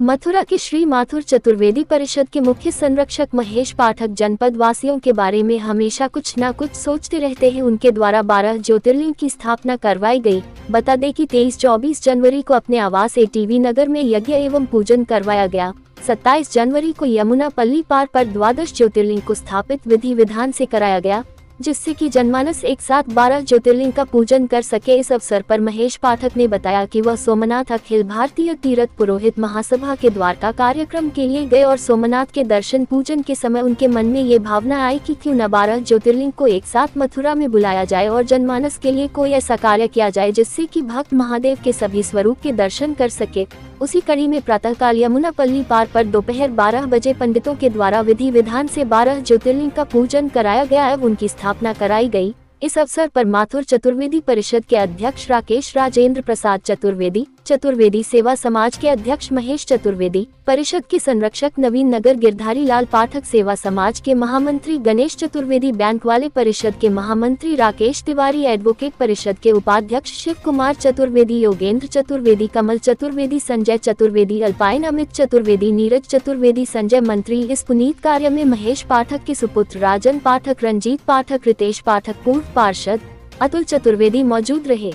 मथुरा के श्री माथुर चतुर्वेदी परिषद के मुख्य संरक्षक महेश पाठक जनपद वासियों के बारे में हमेशा कुछ न कुछ सोचते रहते हैं। उनके द्वारा 12 ज्योतिर्लिंग की स्थापना करवाई गई। बता दें कि 23-24 जनवरी को अपने आवास ATV नगर में यज्ञ एवं पूजन करवाया गया। 27 जनवरी को यमुना पल्ली पार पर 12 ज्योतिर्लिंग को स्थापित विधि विधान से कराया गया, जिससे कि जनमानस एक साथ 12 ज्योतिर्लिंग का पूजन कर सके। इस अवसर पर महेश पाठक ने बताया कि वह सोमनाथ अखिल भारतीय तीर्थ पुरोहित महासभा के द्वारका कार्यक्रम के लिए गए और सोमनाथ के दर्शन पूजन के समय उनके मन में ये भावना आई कि क्यों न 12 ज्योतिर्लिंग को एक साथ मथुरा में बुलाया जाए और जनमानस के लिए कोई ऐसा कार्य किया जाए जिससे कि भक्त महादेव के सभी स्वरूप के दर्शन कर सके। उसी कड़ी में प्रातःकाल यमुना पल्ली पार पर दोपहर 12 बजे पंडितों के द्वारा विधि विधान से 12 ज्योतिर्लिंग का पूजन कराया गया एवं उनकी स्थापना कराई गई। इस अवसर पर माथुर चतुर्वेदी परिषद के अध्यक्ष राकेश राजेंद्र प्रसाद चतुर्वेदी, चतुर्वेदी सेवा समाज के अध्यक्ष महेश चतुर्वेदी, परिषद के संरक्षक नवीन नगर गिरधारी लाल पाठक, सेवा समाज के महामंत्री गणेश चतुर्वेदी, बैंक वाले परिषद के महामंत्री राकेश तिवारी, एडवोकेट परिषद के उपाध्यक्ष शिव कुमार चतुर्वेदी, योगेंद्र चतुर्वेदी, कमल चतुर्वेदी, संजय चतुर्वेदी, अल्पाइन अमित चतुर्वेदी, नीरज चतुर्वेदी, संजय मंत्री। इस पुनीत कार्य में महेश पाठक के सुपुत्र राजन पाठक, रंजीत पाठक, रितेश पाठक, पूर्व पार्षद अतुल चतुर्वेदी मौजूद रहे।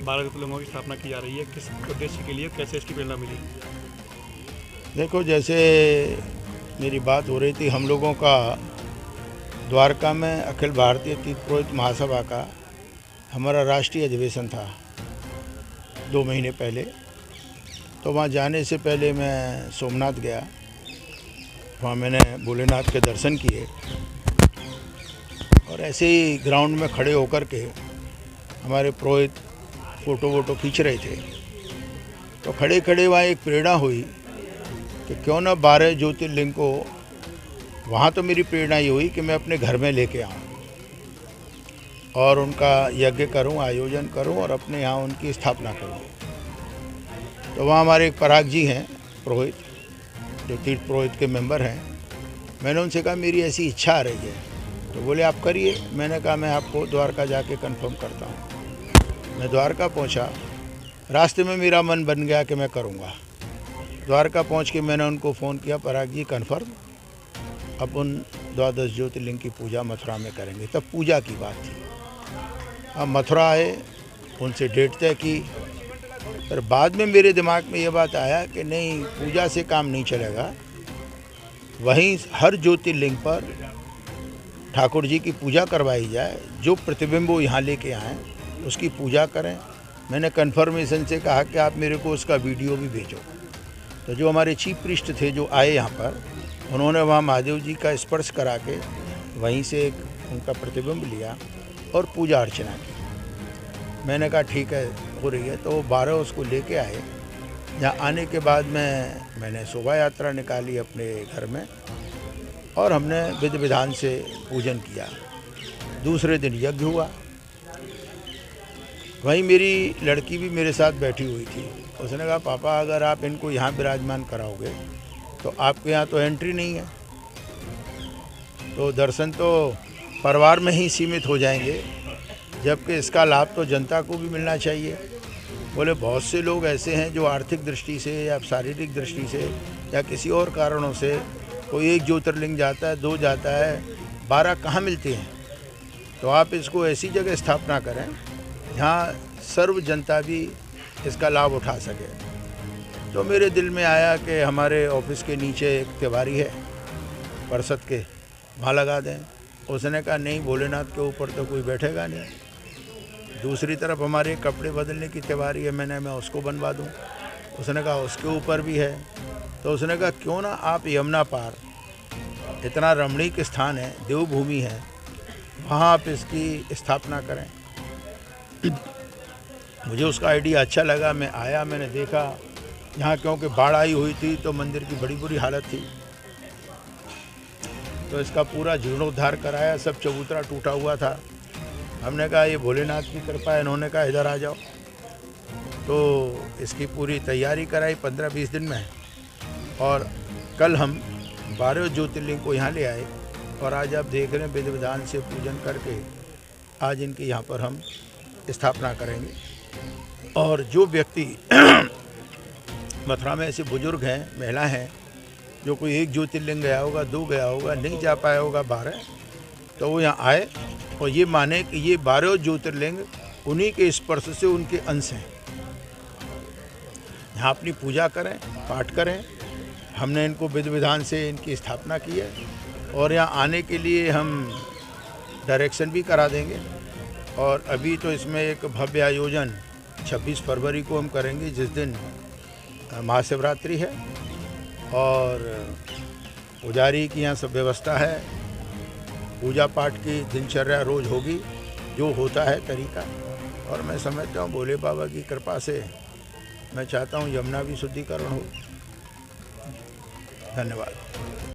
12 ज्योतिर्लिंगों की स्थापना की जा रही है, किस उद्देश्य के लिए, कैसे इसकी प्रेरणा मिली? देखो, जैसे मेरी बात हो रही थी, हम लोगों का द्वारका में अखिल भारतीय तीर्थ पुरोहित महासभा का हमारा राष्ट्रीय अधिवेशन था 2 महीने पहले। तो वहाँ जाने से पहले मैं सोमनाथ गया, वहाँ मैंने भोलेनाथ के दर्शन किए और ऐसे ही ग्राउंड में खड़े होकर के हमारे पुरोहित फ़ोटो खींच रहे थे। तो खड़े खड़े वहाँ एक प्रेरणा हुई कि क्यों ना 12 ज्योतिर्लिंग को, वहाँ तो मेरी प्रेरणा ये हुई कि मैं अपने घर में लेके आऊँ और उनका यज्ञ करूँ, आयोजन करूँ और अपने यहाँ उनकी स्थापना करूँ। तो वहाँ हमारे एक पराग जी हैं पुरोहित, जो तीर्थ पुरोहित के मेंबर हैं। मैंने उनसे कहा मेरी ऐसी इच्छा आ रही है, तो बोले आप करिए। मैंने कहा मैं आपको द्वारका जाके कंफर्म करता हूँ। मैं द्वारका पहुँचा, रास्ते में मेरा मन बन गया कि मैं करूँगा। द्वारका पहुँच के मैंने उनको फ़ोन किया, पराग जी कन्फर्म, अपन 12 ज्योतिर्लिंग की पूजा मथुरा में करेंगे। तब पूजा की बात थी। अब मथुरा आए, उनसे डेट तय की, पर बाद में मेरे दिमाग में ये बात आया कि नहीं, पूजा से काम नहीं चलेगा। वहीं हर ज्योतिर्लिंग पर ठाकुर जी की पूजा करवाई जाए, जो प्रतिबिंब वो यहाँ लेके आएँ उसकी पूजा करें। मैंने कन्फर्मेशन से कहा कि आप मेरे को उसका वीडियो भी भेजो। तो जो हमारे चीफ प्रीस्ट थे जो आए यहाँ पर, उन्होंने वहाँ महादेव जी का स्पर्श करा के वहीं से एक उनका प्रतिबिंब लिया और पूजा अर्चना की। मैंने कहा ठीक है, हो रही है। तो 12 उसको लेके आए। यहाँ आने के बाद मैंने शोभा यात्रा निकाली अपने घर में और हमने विधि विधान से पूजन किया। दूसरे दिन यज्ञ हुआ। वहीं मेरी लड़की भी मेरे साथ बैठी हुई थी। उसने कहा पापा, अगर आप इनको यहाँ विराजमान कराओगे तो आपके यहाँ तो एंट्री नहीं है, तो दर्शन तो परिवार में ही सीमित हो जाएंगे, जबकि इसका लाभ तो जनता को भी मिलना चाहिए। बोले बहुत से लोग ऐसे हैं जो आर्थिक दृष्टि से या शारीरिक दृष्टि से या किसी और कारणों से कोई एक ज्योतिर्लिंग जाता है, 2 जाता है, 12 कहाँ मिलते हैं। तो आप इसको ऐसी जगह स्थापना करें जहाँ सर्व जनता भी इसका लाभ उठा सके। तो मेरे दिल में आया कि हमारे ऑफिस के नीचे एक तिवारी है परिषद के, वहाँ लगा दें। उसने कहा नहीं, भोलेनाथ के ऊपर तो कोई बैठेगा नहीं। दूसरी तरफ हमारे कपड़े बदलने की तिवारी है, मैं उसको बनवा दूँ। उसने कहा उसके ऊपर भी है। तो उसने कहा क्यों ना आप यमुना पार, इतना रमणीक स्थान है, देवभूमि है, वहाँ आप इसकी स्थापना करें। मुझे उसका आइडिया अच्छा लगा। मैं आया, मैंने देखा यहाँ, क्योंकि बाढ़ आई हुई थी तो मंदिर की बड़ी बुरी हालत थी। तो इसका पूरा जीर्णोद्धार कराया, सब चबूतरा टूटा हुआ था। हमने कहा ये भोलेनाथ की कृपा है। इन्होंने कहा इधर आ जाओ। तो इसकी पूरी तैयारी कराई 15-20 दिन में, और कल हम 12 ज्योतिर्लिंग को यहाँ ले आए और आज आप देख रहे हैं विधि विधान से पूजन करके आज इनकी यहाँ पर हम स्थापना करेंगे। और जो व्यक्ति मथुरा में ऐसे बुजुर्ग हैं, महिला हैं, जो कोई एक ज्योतिर्लिंग गया होगा, 2 गया होगा, नहीं जा पाया होगा 12, तो वो यहाँ आए और ये माने कि ये 12 ज्योतिर्लिंग उन्हीं के स्पर्श से उनके अंश हैं। यहाँ अपनी पूजा करें, पाठ करें। हमने इनको विधि विधान से इनकी स्थापना की है और यहाँ आने के लिए हम डायरेक्शन भी करा देंगे। और अभी तो इसमें एक भव्य आयोजन 26 फरवरी को हम करेंगे, जिस दिन महाशिवरात्रि है और पुजारी की यहाँ सब व्यवस्था है। पूजा पाठ की दिनचर्या रोज़ होगी, जो होता है तरीका। और मैं समझता हूँ भोले बाबा की कृपा से मैं चाहता हूँ यमुना भी शुद्धिकरण हो। धन्यवाद।